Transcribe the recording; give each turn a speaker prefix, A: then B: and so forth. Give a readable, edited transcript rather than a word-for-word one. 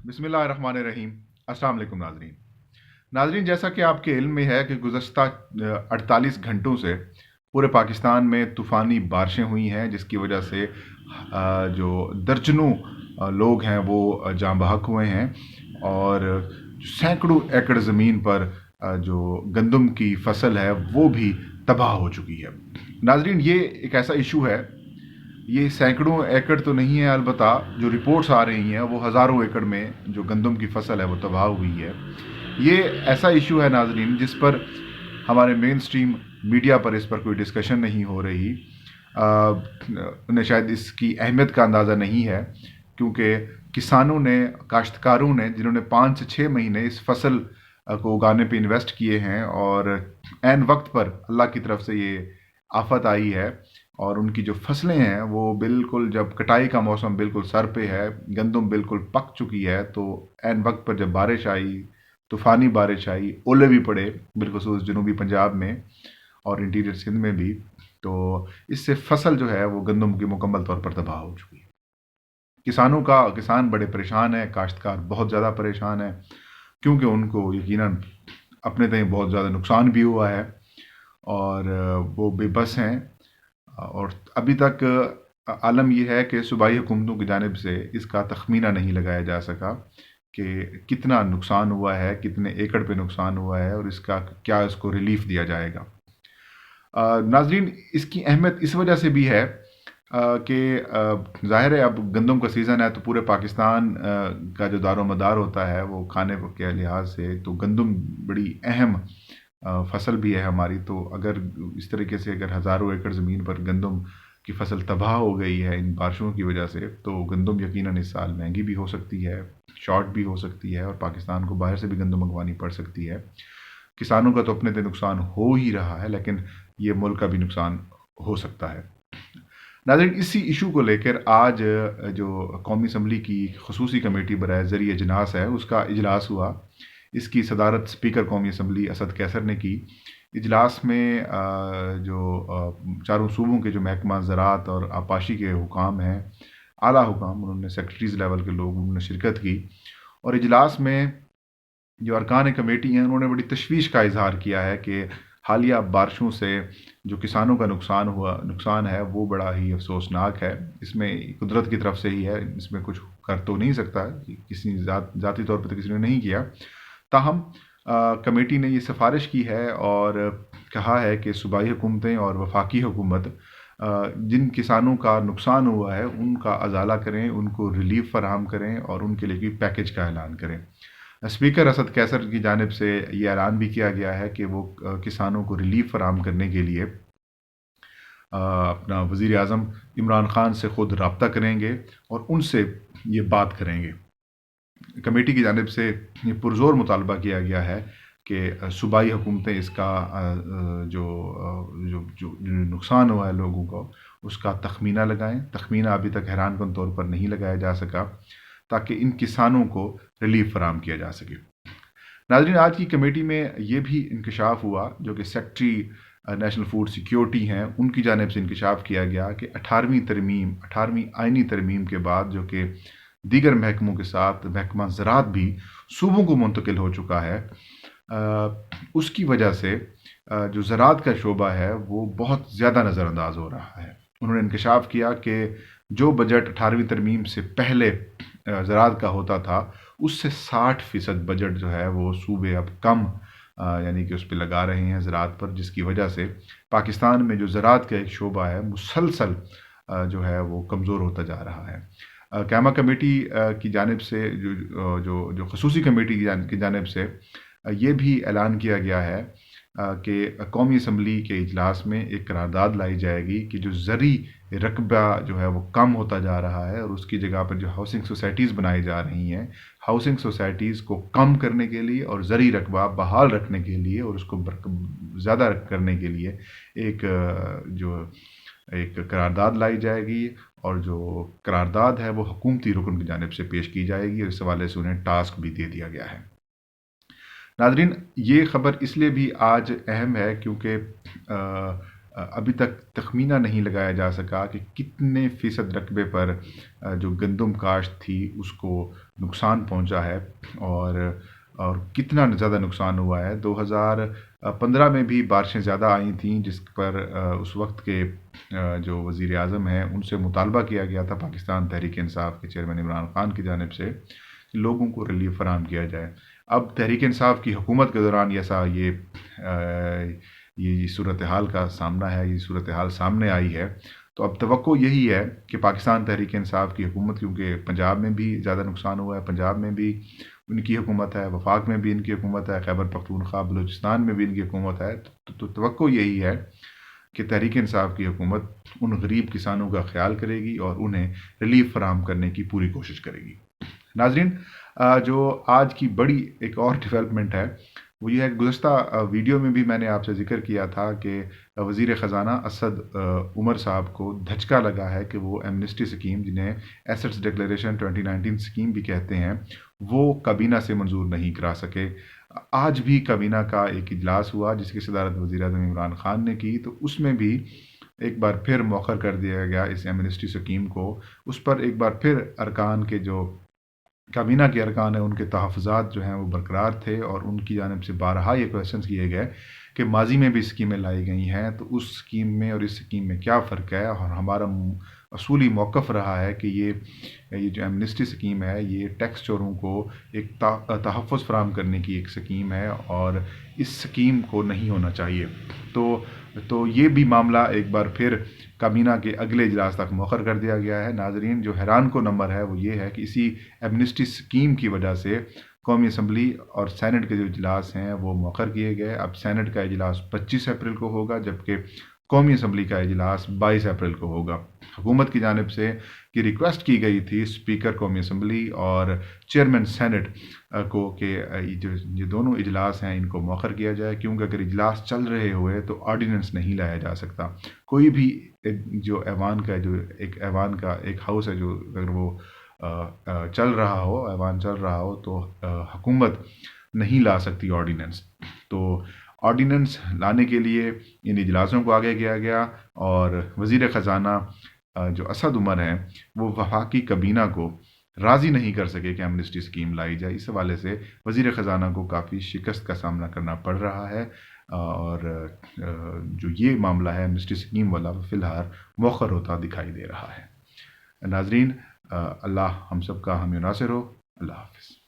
A: बिस्मिल्लाहिर्रहमानिर्रहीम। अस्सलाम वालेकुम नाजरीन, जैसा कि आपके इल्म में है कि गुज़श्ता 48 घंटों से पूरे पाकिस्तान में तूफ़ानी बारिशें हुई हैं, जिसकी वजह से जो दर्जनों लोग हैं वो जाँ बहक हुए हैं और सैकड़ों एकड़ ज़मीन पर जो गंदम की फसल है वो भी तबाह हो चुकी है। नाजरीन, ये एक ऐसा इशू है, ये सैकड़ों एकड़ तो नहीं है, अलबत्ता जो रिपोर्ट्स आ रही हैं वो हज़ारों एकड़ में जो गंदम की फसल है वो तबाह हुई है। ये ऐसा इशू है नाजरीन जिस पर हमारे मेन स्ट्रीम मीडिया पर इस पर कोई डिस्कशन नहीं हो रही। उन्हें शायद इसकी अहमियत का अंदाज़ा नहीं है, क्योंकि किसानों ने, काश्तकारों ने, जिन्होंने 5 से 6 महीने इस फसल को उगाने पे इन्वेस्ट किए हैं और ऐन वक्त पर अल्लाह की तरफ से ये आफत आई है और उनकी जो फसलें हैं वो बिल्कुल, जब कटाई का मौसम बिल्कुल सर पे है, गंदम बिल्कुल पक चुकी है, तो ऐन वक्त पर जब बारिश आई, तूफ़ानी बारिश आई, ओले भी पड़े बिलखुसूस जनूबी पंजाब में और इंटीरियर सिंध में भी, तो इससे फसल जो है वो गंदम की मुकम्मल तौर पर तबाह हो चुकी है। किसान बड़े परेशान है, काश्तकार बहुत ज़्यादा परेशान है, क्योंकि उनको यकीनन अपने तय बहुत ज़्यादा नुकसान भी हुआ है और वो बेबस हैं। और अभी तक आलम यह है कि सूबाई हुकूमतों की जानिब से इसका तखमीना नहीं लगाया जा सका कि कितना नुकसान हुआ है, कितने एकड़ पे नुकसान हुआ है और इसका क्या इसको रिलीफ दिया जाएगा। नाजरीन, इसकी अहमियत इस वजह से भी है कि ज़ाहिर है अब गंदम का सीज़न है, तो पूरे पाकिस्तान का जो दारो मदार होता है वो खाने के लिहाज से, तो गंदम बड़ी अहम फसल भी है हमारी। तो अगर इस तरीके से अगर हज़ारों एकड़ ज़मीन पर गंदम की फसल तबाह हो गई है इन बारिशों की वजह से, तो गंदम यकीनन इस साल महंगी भी हो सकती है, शॉर्ट भी हो सकती है और पाकिस्तान को बाहर से भी गंदम मंगवानी पड़ सकती है। किसानों का तो अपने तो नुकसान हो ही रहा है, लेकिन ये मुल्क का भी नुकसान हो सकता है। नाज़रीन, इसी इशू को लेकर आज जो कौमी असम्बली की खसूसी कमेटी बराए ज़रिए इजलास है उसका इजलास हुआ। इसकी सदारत स्पीकर कौमी असम्बली असद कैसर ने की। इजलास में जो चारों सूबों के जो महकमा ज़राअत और आपाशी के हुकाम हैं, आला हुकाम, उन्होंने सेक्रेटरीज़ लेवल के लोग, उन्होंने शिरकत की और इजलास में जो अरकान कमेटी हैं उन्होंने बड़ी तशवीश का इजहार किया है कि हालिया बारिशों से जो किसानों का नुकसान है वो बड़ा ही अफसोसनाक है। इसमें कुदरत की तरफ से ही है, इसमें कुछ कर तो नहीं सकता, किसी ज़ाती तौर पर तो किसी ने नहीं किया। ताहम कमेटी ने ये सिफारिश की है और कहा है कि सूबाई हुकूमतें और वफाकी हुकूमत जिन किसानों का नुकसान हुआ है उनका अजाला करें, उनको रिलीफ फराहम करें और उनके लिए भी पैकेज का ऐलान करें। स्पीकर असद कैसर की जानिब से ये ऐलान भी किया गया है कि वो किसानों को रिलीफ फराहम करने के लिए अपना वज़ीर आज़म इमरान ख़ान से ख़ुद रब्ता करेंगे और उनसे ये बात करेंगे। कमेटी की जानिब से ये पुरज़ोर मुतालबा किया गया है कि सूबाई हुकूमतें इसका जो जो जो नुकसान हुआ है लोगों को उसका तखमीना लगाएं। तखमीना अभी तक हैरानकुन तौर पर नहीं लगाया जा सका, ताकि इन किसानों को रिलीफ फराहम किया जा सके। नाज़रीन, आज की कमेटी में ये भी इंकशाफ हुआ, जो कि सेक्रेटरी नेशनल फूड सिक्योरिटी हैं, उनकी जानिब से इंकशाफ किया गया कि 18वीं आइनी तरमीम के बाद, जो कि दीगर महकमों के साथ महकमा ज़राअत भी सूबों को मुंतकिल हो चुका है, उसकी वजह से जो ज़राअत का शोबा है वो बहुत ज़्यादा नज़रअंदाज हो रहा है। उन्होंने इंकशाफ किया कि जो बजट 18वीं तरमीम से पहले ज़राअत का होता था उससे 60% बजट जो है वो सूबे अब कम यानी कि उस पर लगा रहे हैं ज़राअत पर, जिसकी वजह से पाकिस्तान में जो ज़राअत का एक शोबा है मुसलसल जो है वो कमज़ोर होता जा रहा है। कैमा कमेटी की जानिब से जो खसूसी कमेटी की जानिब से ये भी ऐलान किया गया है कि कौमी असम्बली के इजलास में एक करारदाद लाई जाएगी कि जो ज़री रकबा जो है वो कम होता जा रहा है और उसकी जगह पर जो हाउसिंग सोसाइटीज़ बनाई जा रही हैं, हाउसिंग सोसाइटीज़ को कम करने के लिए और ज़री रकबा बहाल रखने के लिए और उसको ज़्यादा करने के लिए एक करारदाद लाई जाएगी और जो करारदाद है वो हुकूमती रुकन की जानिब से पेश की जाएगी और इस हवाले से उन्हें टास्क भी दे दिया गया है। नाज़रीन, ये ख़बर इसलिए भी आज अहम है क्योंकि ابھی تک تخمینہ نہیں لگایا جا سکا کہ کتنے فیصد رقبے پر جو گندم کاشت تھی اس کو نقصان پہنچا ہے، اور کتنا زیادہ نقصان ہوا ہے۔ 2015 میں بھی بارشیں زیادہ آئی تھیں، جس پر اس وقت کے جو وزیر اعظم ہیں ان سے مطالبہ کیا گیا تھا پاکستان تحریک انصاف کے چیئرمین عمران خان کی جانب سے کہ لوگوں کو ریلیف فراہم کیا جائے۔ اب تحریک انصاف کی حکومت کے دوران یہ صورتحال کا سامنا ہے، یہ صورتحال سامنے آئی ہے، تو اب توقع یہی ہے کہ پاکستان تحریک انصاف کی حکومت، کیونکہ پنجاب میں بھی زیادہ نقصان ہوا ہے، پنجاب میں بھی ان کی حکومت ہے، وفاق میں بھی ان کی حکومت ہے، خیبر پختونخوا بلوچستان میں بھی ان کی حکومت ہے، تو توقع یہی ہے کہ تحریک انصاف کی حکومت ان غریب کسانوں کا خیال کرے گی اور انہیں ریلیف فراہم کرنے کی پوری کوشش کرے گی۔ ناظرین، جو آج کی بڑی ایک اور ڈیولپمنٹ ہے وہ یہ ہے کہ گزشتہ ویڈیو میں بھی میں نے آپ سے ذکر کیا تھا کہ وزیر خزانہ اسد عمر صاحب کو دھچکا لگا ہے کہ وہ ایمنسٹی سکیم، جنہیں ایسٹس ڈکلیریشن 2019 سکیم بھی کہتے ہیں، وہ کابینہ سے منظور نہیں کرا سکے۔ آج بھی کابینہ کا ایک اجلاس ہوا جس کی صدارت وزیر اعظم عمران خان نے کی، تو اس میں بھی ایک بار پھر مؤخر کر دیا گیا اس ایمنسٹی سکیم کو۔ اس پر ایک بار پھر ارکان کے جو کابینہ کے ارکان ہیں ان کے تحفظات جو ہیں وہ برقرار تھے، اور ان کی جانب سے بارہا یہ کویشچنز کیے گئے کہ ماضی میں بھی اسکیمیں لائی گئی ہیں، تو اس اسکیم میں اور اس اسکیم میں کیا فرق ہے، اور ہمارا اصولی موقف رہا ہے کہ یہ جو ایمنسٹی سکیم ہے یہ ٹیکس چوروں کو ایک تحفظ فراہم کرنے کی ایک سکیم ہے، اور اس سکیم کو نہیں ہونا چاہیے۔ تو یہ بھی معاملہ ایک بار پھر کابینہ کے اگلے اجلاس تک مؤخر کر دیا گیا ہے۔ ناظرین، جو حیران کو نمبر ہے وہ یہ ہے کہ اسی ایمنسٹی سکیم کی وجہ سے قومی اسمبلی اور سینٹ کے جو اجلاس ہیں وہ مؤخر کیے گئے۔ اب سینٹ کا اجلاس 25 اپریل کو ہوگا، جبکہ قومی اسمبلی کا اجلاس 22 اپریل کو ہوگا۔ حکومت کی جانب سے کی ریکویسٹ کی گئی تھی اسپیکر قومی اسمبلی اور چیئرمین سینٹ کو کہ یہ دونوں اجلاس ہیں ان کو مؤخر کیا جائے، کیونکہ اگر اجلاس چل رہے ہوئے تو آرڈیننس نہیں لایا جا سکتا۔ کوئی بھی جو ایوان کا ایک ہاؤس ہے، جو اگر وہ چل رہا ہو، ایوان چل رہا ہو، تو حکومت نہیں لا سکتی آرڈیننس۔ تو آرڈیننس لانے کے لیے ان اجلاسوں کو آگے کیا گیا، اور وزیر خزانہ جو اسد عمر ہیں وہ وفاقی کابینہ کو راضی نہیں کر سکے کہ ایمنسٹی سکیم لائی جائے۔ اس حوالے سے وزیر خزانہ کو کافی شکست کا سامنا کرنا پڑ رہا ہے، اور جو یہ معاملہ ہے ایمنسٹی سکیم والا وہ فی الحال مؤخر ہوتا دکھائی دے رہا ہے۔ ناظرین، اللہ ہم سب کا حامی و ناصر ہو۔ اللہ حافظ۔